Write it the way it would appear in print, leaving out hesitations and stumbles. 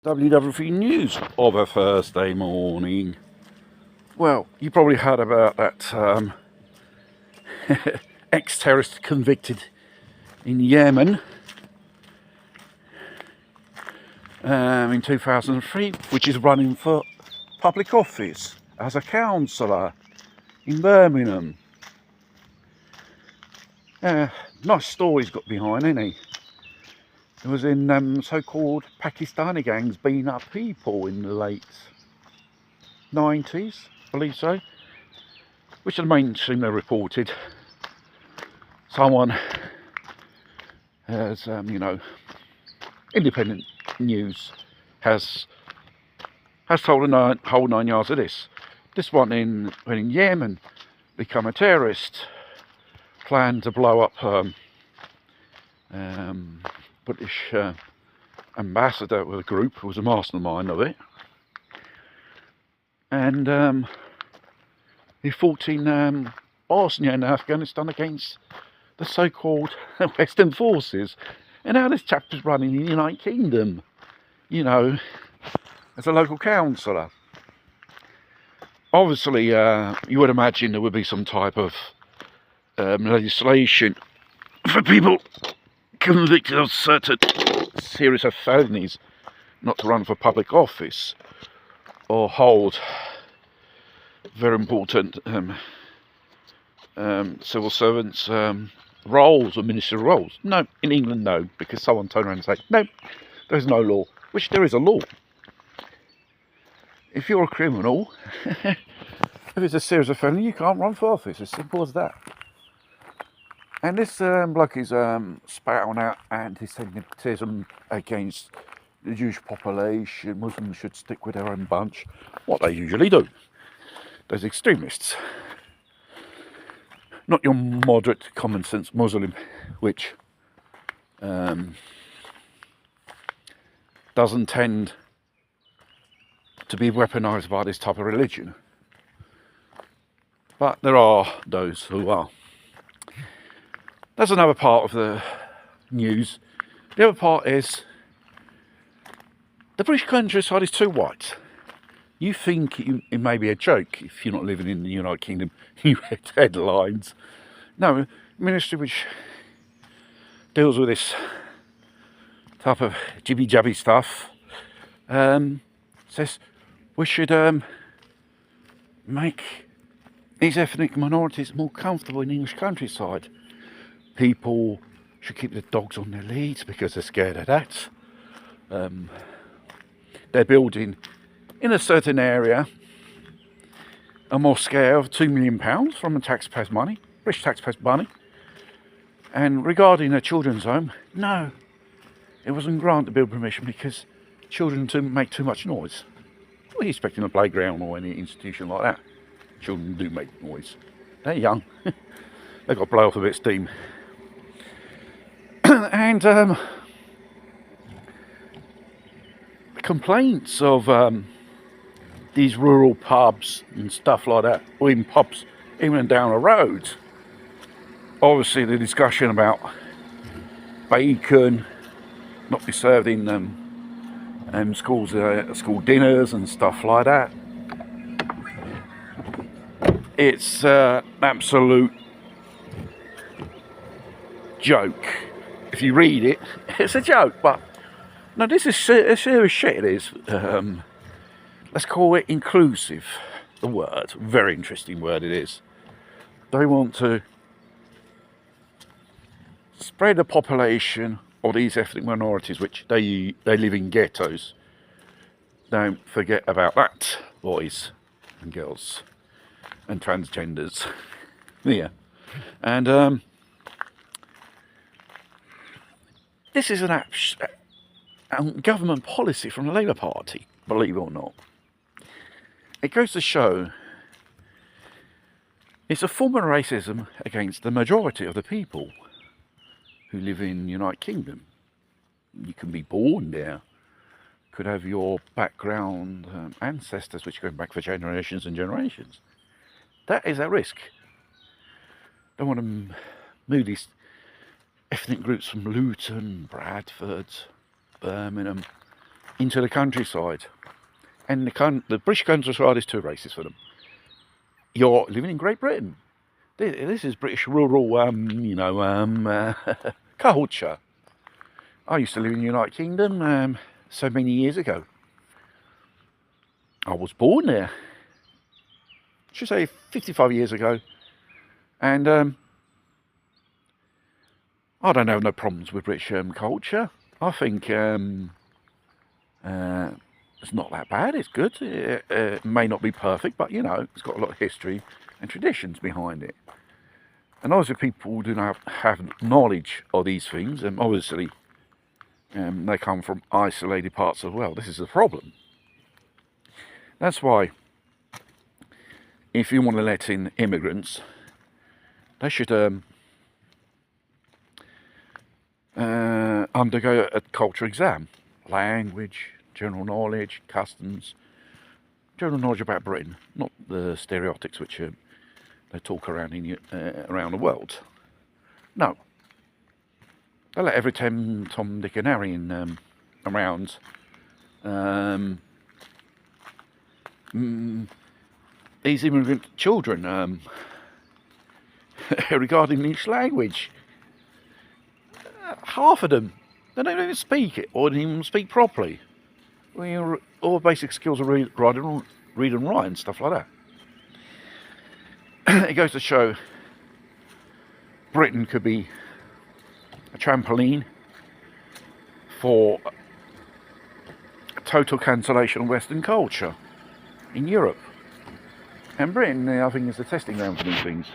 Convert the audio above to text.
WWF news of a Thursday morning. Well, you probably heard about that ex-terrorist convicted in Yemen in 2003, which is running for public office as a councillor in Birmingham. Nice story he's got behind, isn't he? It was in so-called Pakistani gangs beating up people in the late 90s, I believe so, which the mainstream they reported. Someone has, independent news has told a whole 9 yards of this. This one when in Yemen become a terrorist, planned to blow up British ambassador with a group who was a mastermind of it, and he fought in Bosnia and Afghanistan against the so-called Western forces, and now this chap is running in the United Kingdom, as a local councillor. Obviously, you would imagine there would be some type of legislation for people convicted of certain series of felonies not to run for public office or hold very important civil servants roles or ministerial roles. No, in England, no, because someone turned around and said, no, there's no law, which there is a law. If you're a criminal, if it's a series of felony, you can't run for office. As simple as that. And this bloke is spouting out anti-Semitism against the Jewish population. Muslims should stick with their own bunch. What they usually do. Those extremists. Not your moderate, common sense Muslim, which doesn't tend to be weaponized by this type of religion. But there are those who are. That's another part of the news. The other part is the British countryside is too white. You think it may be a joke if you're not living in the United Kingdom. You read headlines. No, ministry which deals with this type of jibby-jabby stuff says we should make these ethnic minorities more comfortable in the English countryside. People should keep the dogs on their leads because they're scared of that. They're building in a certain area a mosque of £2 million from the taxpayers' money, British taxpayers' money. And regarding a children's home, no, it wasn't granted build permission because children make too much noise. What are you expecting a playground or any institution like that? Children do make noise. They're young. They've got to blow off a bit of steam. And complaints of these rural pubs and stuff like that, or even pubs even down the road. Obviously the discussion about bacon not be served in schools, school dinners and stuff like that. It's an absolute joke. If you read it, it's a joke, but no, this is serious shit, it is. Let's call it inclusive, the word. Very interesting word it is. They want to spread the population of these ethnic minorities, which they live in ghettos. Don't forget about that, boys and girls and transgenders. Yeah. And this is an government policy from the Labour Party, believe it or not. It goes to show it's a form of racism against the majority of the people who live in the United Kingdom. You can be born there, could have your background, ancestors which go back for generations and generations. That is at risk. Don't want to move these ethnic groups from Luton, Bradford, Birmingham, into the countryside. And the British countryside is too racist for them. You're living in Great Britain. This is British rural, culture. I used to live in the United Kingdom so many years ago. I was born there. I should say 55 years ago. And I don't have no problems with British culture. I think it's not that bad. It's good. It may not be perfect, but it's got a lot of history and traditions behind it. And obviously, people do not have knowledge of these things, and obviously, they come from isolated parts of the world. This is the problem. That's why, if you want to let in immigrants, they should undergo a culture exam, language, general knowledge, customs, general knowledge about Britain, not the stereotypes which they talk around around the world. No, they let every Tom, Dick, and Harry around. These immigrant children regarding the English language. Half of them, they don't even speak it, or don't even speak properly. All basic skills are read and write and stuff like that. It goes to show Britain could be a trampoline for a total cancellation of Western culture in Europe. And Britain, I think, is the testing ground for these things.